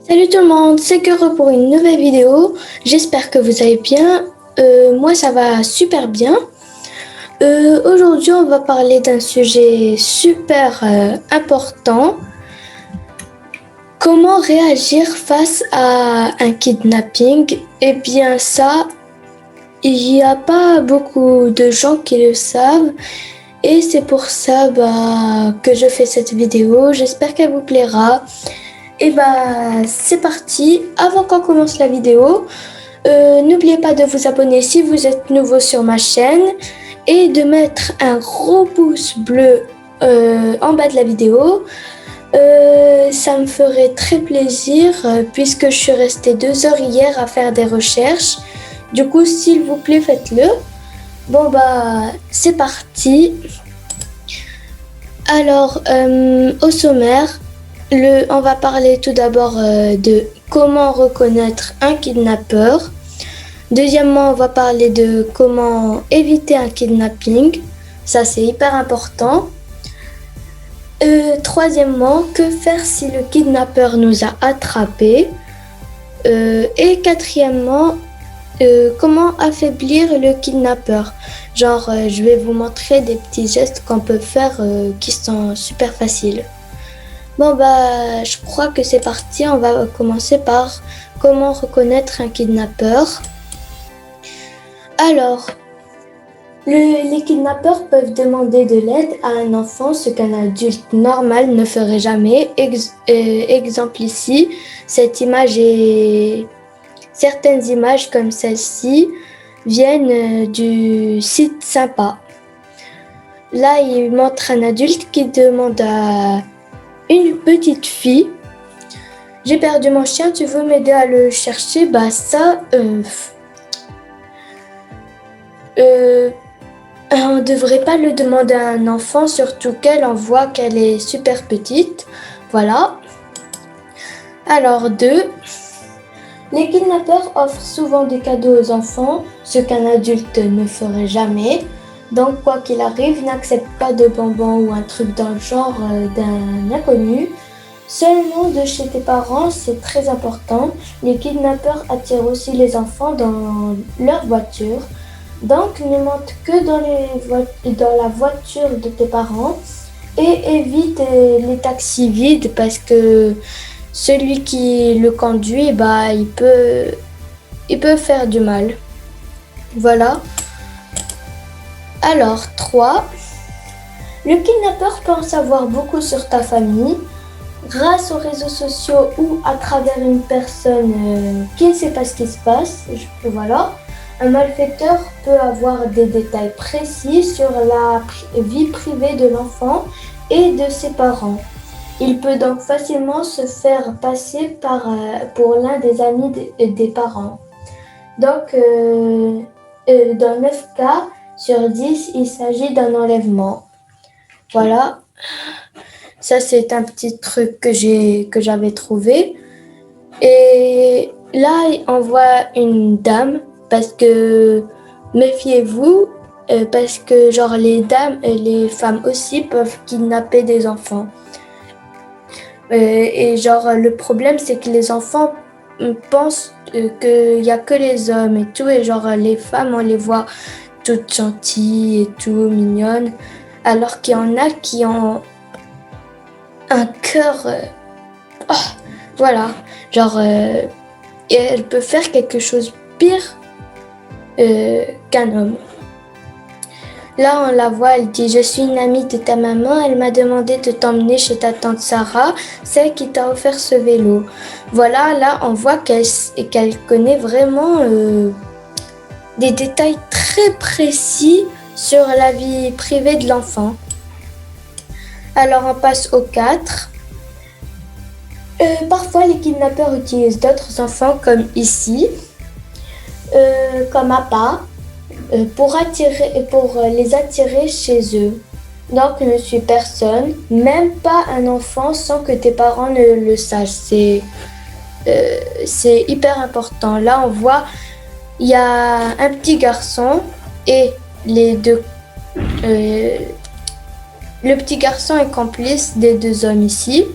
Salut tout le monde, c'est Kero pour une nouvelle vidéo. J'espère que vous allez bien. Moi, ça va super bien. Aujourd'hui, on va parler d'un sujet super important. Comment réagir face à un kidnapping? Eh bien, ça, il n'y a pas beaucoup de gens qui le savent. Et c'est pour ça que je fais cette vidéo. J'espère qu'elle vous plaira. Et c'est parti. Avant qu'on commence la vidéo, n'oubliez pas de vous abonner si vous êtes nouveau sur ma chaîne et de mettre un gros pouce bleu en bas de la vidéo. Ça me ferait très plaisir puisque je suis restée 2 heures hier à faire des recherches. Du coup, s'il vous plaît, faites-le. C'est parti. Alors, au sommaire, on va parler tout d'abord de comment reconnaître un kidnappeur. Deuxièmement, on va parler de comment éviter un kidnapping. Ça, c'est hyper important. Troisièmement, que faire si le kidnappeur nous a attrapés. Et quatrièmement, comment affaiblir le kidnappeur. Je vais vous montrer des petits gestes qu'on peut faire qui sont super faciles. Je crois que c'est parti. On va commencer par comment reconnaître un kidnappeur. Alors, les kidnappeurs peuvent demander de l'aide à un enfant, ce qu'un adulte normal ne ferait jamais. Exemple ici, certaines images comme celle-ci viennent du site Sympa. Là, il montre un adulte qui demande à une petite fille: j'ai perdu mon chien, tu veux m'aider à le chercher? On ne devrait pas le demander à un enfant, surtout qu'elle, on voit qu'elle est super petite. Voilà. Alors 2. Les kidnappeurs offrent souvent des cadeaux aux enfants, ce qu'un adulte ne ferait jamais. Donc, quoi qu'il arrive, n'accepte pas de bonbons ou un truc dans le genre d'un inconnu. Seulement de chez tes parents, c'est très important. Les kidnappeurs attirent aussi les enfants dans leur voiture. Donc, ne monte que dans la voiture de tes parents et évite les taxis vides parce que celui qui le conduit, il peut faire du mal. Voilà. Alors, 3. Le kidnappeur peut en savoir beaucoup sur ta famille grâce aux réseaux sociaux ou à travers une personne qui ne sait pas ce qui se passe. Voilà. Un malfaiteur peut avoir des détails précis sur la vie privée de l'enfant et de ses parents. Il peut donc facilement se faire passer pour l'un des amis des parents. Donc, dans 9 cas sur 10, il s'agit d'un enlèvement. Voilà. Ça, c'est un petit truc que j'avais trouvé. Et là, on voit une dame, parce que méfiez-vous, parce que les dames et les femmes aussi peuvent kidnapper des enfants. Le problème, c'est que les enfants pensent qu'il n'y a que les hommes et tout, et les femmes, on les voit toutes gentilles et tout, mignonnes, alors qu'il y en a qui ont un cœur... voilà, et elle peut faire quelque chose pire qu'un homme. Là, on la voit, elle dit: je suis une amie de ta maman, elle m'a demandé de t'emmener chez ta tante Sarah, celle qui t'a offert ce vélo. Voilà, là, on voit qu'elle connaît vraiment des détails très précis sur la vie privée de l'enfant. Alors, on passe au 4. Parfois, les kidnappeurs utilisent d'autres enfants, comme ici, comme appât, pour les attirer chez eux. Donc, ne suis personne, même pas un enfant, sans que tes parents ne le sachent. C'est hyper important. Là, on voit, il y a un petit garçon et les deux. Le petit garçon est complice des 2 hommes ici.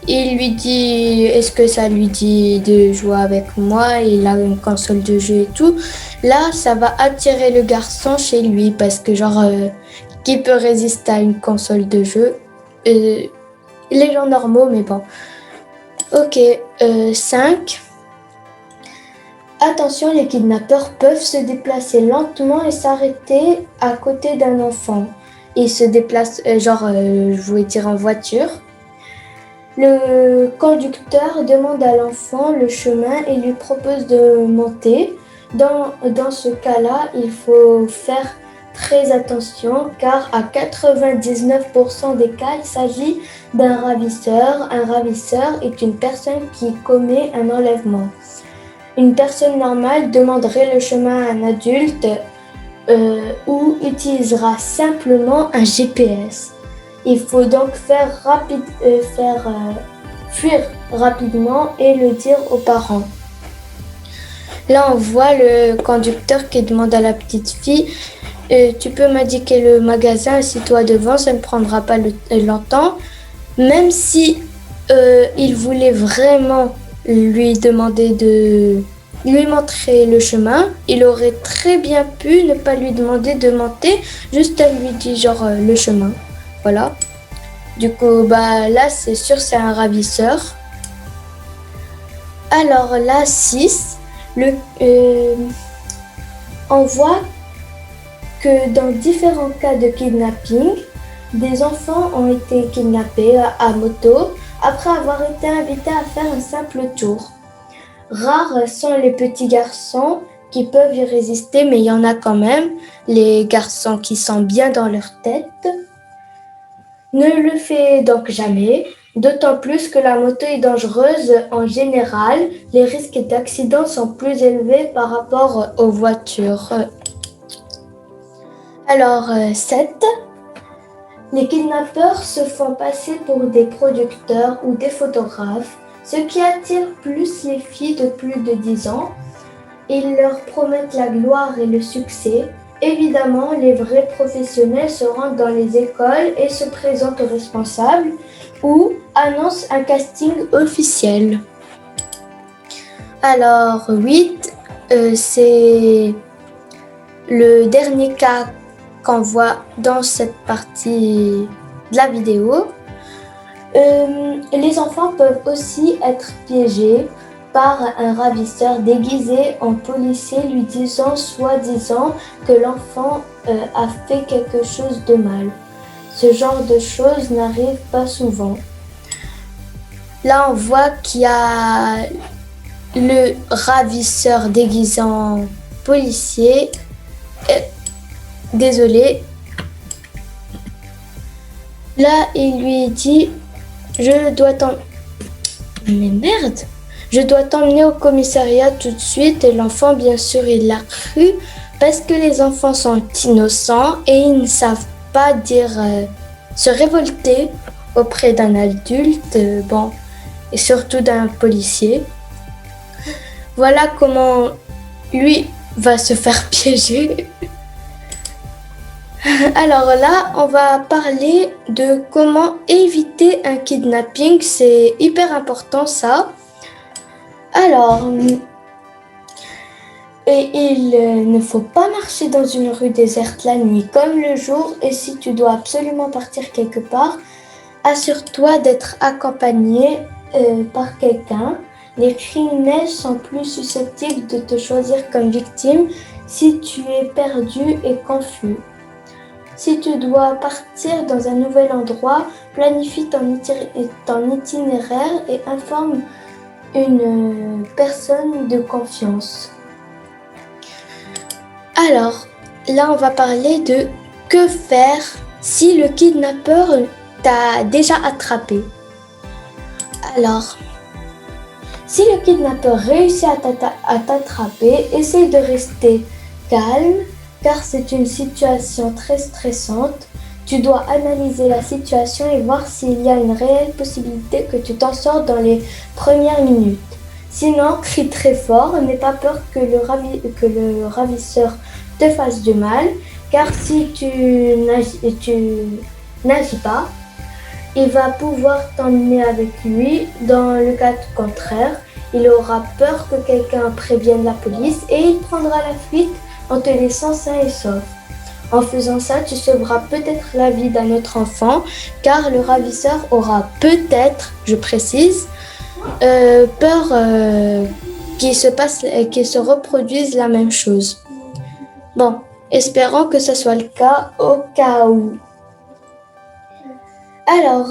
il lui dit, est-ce que ça lui dit de jouer avec moi? Il a une console de jeu et tout. Là, ça va attirer le garçon chez lui parce que qui peut résister à une console de jeu? Les gens normaux, mais bon. Ok, 5. Attention, les kidnappeurs peuvent se déplacer lentement et s'arrêter à côté d'un enfant. Ils se déplacent, je voulais dire en voiture. Le conducteur demande à l'enfant le chemin et lui propose de monter. Dans ce cas-là, il faut faire très attention car à 99% des cas, il s'agit d'un ravisseur. Un ravisseur est une personne qui commet un enlèvement. Une personne normale demanderait le chemin à un adulte ou utilisera simplement un GPS. Il faut donc fuir rapidement et le dire aux parents. Là, on voit le conducteur qui demande à la petite fille tu peux m'indiquer le magasin, assis-toi devant, ça ne prendra pas longtemps. Même si il voulait vraiment lui demander de lui montrer le chemin, il aurait très bien pu ne pas lui demander de monter, juste à lui dire le chemin. Voilà. Du coup, là, c'est sûr, c'est un ravisseur. Alors là, 6, on voit que dans différents cas de kidnapping, des enfants ont été kidnappés à moto après avoir été invités à faire un simple tour. Rares sont les petits garçons qui peuvent y résister, mais il y en a quand même, les garçons qui sont bien dans leur tête. Ne le fais donc jamais, d'autant plus que la moto est dangereuse en général. Les risques d'accident sont plus élevés par rapport aux voitures. Alors, 7. Les kidnappeurs se font passer pour des producteurs ou des photographes, ce qui attire plus les filles de plus de 10 ans. Ils leur promettent la gloire et le succès. Évidemment, les vrais professionnels se rendent dans les écoles et se présentent aux responsables ou annoncent un casting officiel. Alors, 8, c'est le dernier cas qu'on voit dans cette partie de la vidéo. Les enfants peuvent aussi être piégés par un ravisseur déguisé en policier lui disant soi-disant que l'enfant a fait quelque chose de mal. Ce genre de choses n'arrive pas souvent. Là, on voit qu'il y a le ravisseur déguisé en policier. Désolé. Là, il lui dit je dois t'emmener au commissariat tout de suite. Et l'enfant, bien sûr, il l'a cru parce que les enfants sont innocents et ils ne savent pas se révolter auprès d'un adulte, et surtout d'un policier. Voilà comment lui va se faire piéger. Alors là, on va parler de comment éviter un kidnapping. C'est hyper important ça. Alors, il ne faut pas marcher dans une rue déserte la nuit comme le jour. Et si tu dois absolument partir quelque part, assure-toi d'être accompagné par quelqu'un. Les criminels sont plus susceptibles de te choisir comme victime si tu es perdu et confus. Si tu dois partir dans un nouvel endroit, planifie ton itinéraire et informe une personne de confiance. Alors, là, on va parler de que faire si le kidnappeur t'a déjà attrapé. Alors, si le kidnappeur réussit à t'attraper, essaye de rester calme, car c'est une situation très stressante. Tu dois analyser la situation et voir s'il y a une réelle possibilité que tu t'en sors dans les premières minutes. Sinon, crie très fort, n'aie pas peur que le ravisseur te fasse du mal, car si tu n'agis pas, il va pouvoir t'emmener avec lui. Dans le cas contraire, il aura peur que quelqu'un prévienne la police et il prendra la fuite en te laissant sain et sauf. En faisant ça, tu sauveras peut-être la vie d'un autre enfant, car le ravisseur aura peut-être, je précise, peur qu'il se reproduise la même chose. Bon, espérons que ce soit le cas au cas où. Alors,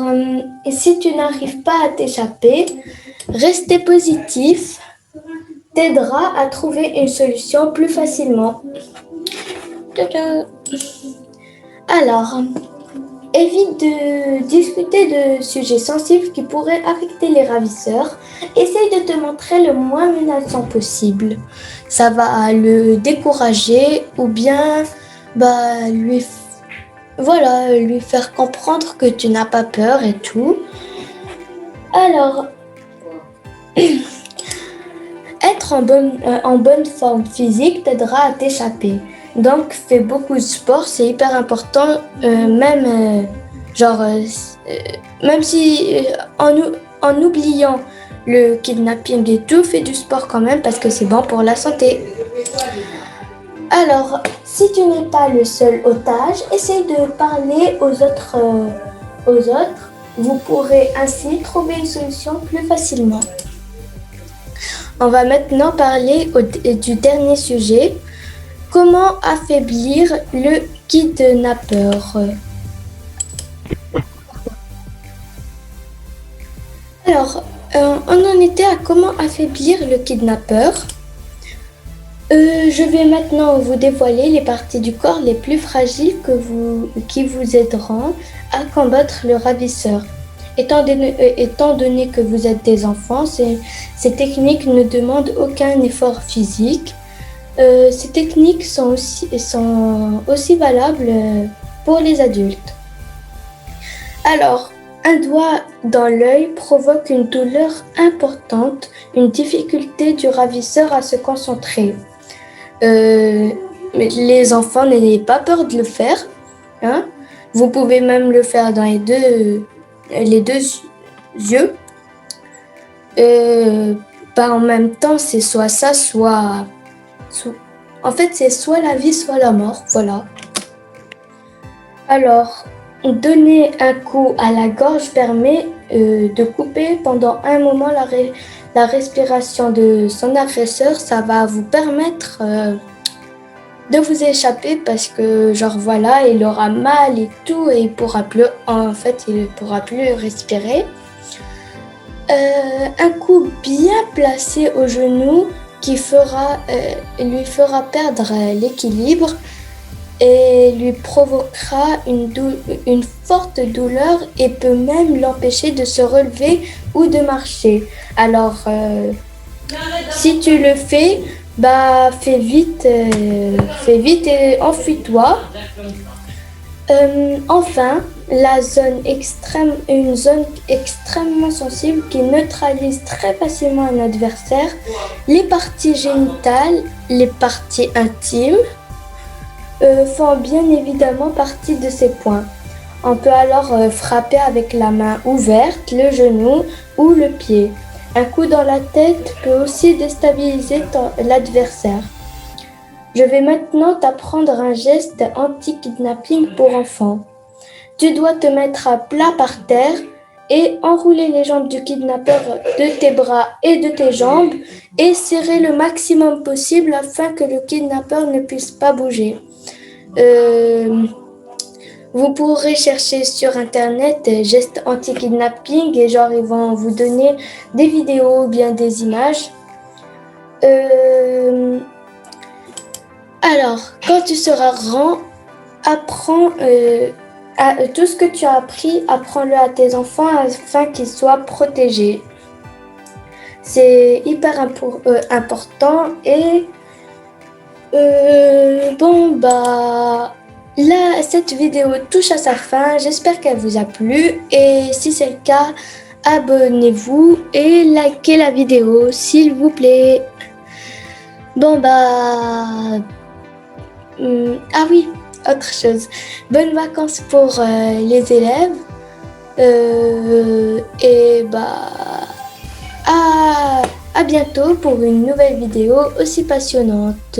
si tu n'arrives pas à t'échapper, rester positif t'aidera à trouver une solution plus facilement. Alors, évite de discuter de sujets sensibles qui pourraient affecter les ravisseurs. Essaye de te montrer le moins menaçant possible. Ça va le décourager ou bien lui faire comprendre que tu n'as pas peur et tout. Alors, être en bonne forme physique t'aidera à t'échapper. Donc, fais beaucoup de sport, c'est hyper important, même si en oubliant le kidnapping et tout, fais du sport quand même parce que c'est bon pour la santé. Alors, si tu n'es pas le seul otage, essaye de parler aux autres. Vous pourrez ainsi trouver une solution plus facilement. On va maintenant parler du dernier sujet. Comment affaiblir le kidnappeur? Alors, on en était à comment affaiblir le kidnappeur. Je vais maintenant vous dévoiler les parties du corps les plus fragiles qui vous aideront à combattre le ravisseur. Étant donné que vous êtes des enfants, ces techniques ne demandent aucun effort physique. Ces techniques sont aussi valables pour les adultes. Alors, un doigt dans l'œil provoque une douleur importante, une difficulté du ravisseur à se concentrer. Mais les enfants, n'ayez pas peur de le faire. Hein? Vous pouvez même le faire dans les deux yeux. En même temps, c'est soit ça, en fait, c'est soit la vie, soit la mort. Voilà. Alors, donner un coup à la gorge permet de couper pendant un moment la respiration de son agresseur. Ça va vous permettre de vous échapper parce que il aura mal et tout et il pourra plus respirer. Un coup bien placé au genou qui lui fera perdre l'équilibre et lui provoquera une forte douleur et peut même l'empêcher de se relever ou de marcher. Alors, si tu le fais, fais vite et enfuis-toi. Enfin, une zone extrêmement sensible qui neutralise très facilement un adversaire, les parties génitales, les parties intimes font bien évidemment partie de ces points. On peut alors frapper avec la main ouverte, le genou ou le pied. Un coup dans la tête peut aussi déstabiliser l'adversaire. Je vais maintenant t'apprendre un geste anti-kidnapping pour enfants. Tu dois te mettre à plat par terre et enrouler les jambes du kidnappeur de tes bras et de tes jambes et serrer le maximum possible afin que le kidnappeur ne puisse pas bouger. Vous pourrez chercher sur internet gestes anti-kidnapping et ils vont vous donner des vidéos ou bien des images. Alors, quand tu seras grand, apprends tout ce que tu as appris, apprends-le à tes enfants afin qu'ils soient protégés. C'est hyper important et là, cette vidéo touche à sa fin. J'espère qu'elle vous a plu et si c'est le cas, abonnez-vous et likez la vidéo s'il vous plaît. Ah oui, autre chose. Bonnes vacances pour les élèves. Et bah, à bientôt pour une nouvelle vidéo aussi passionnante.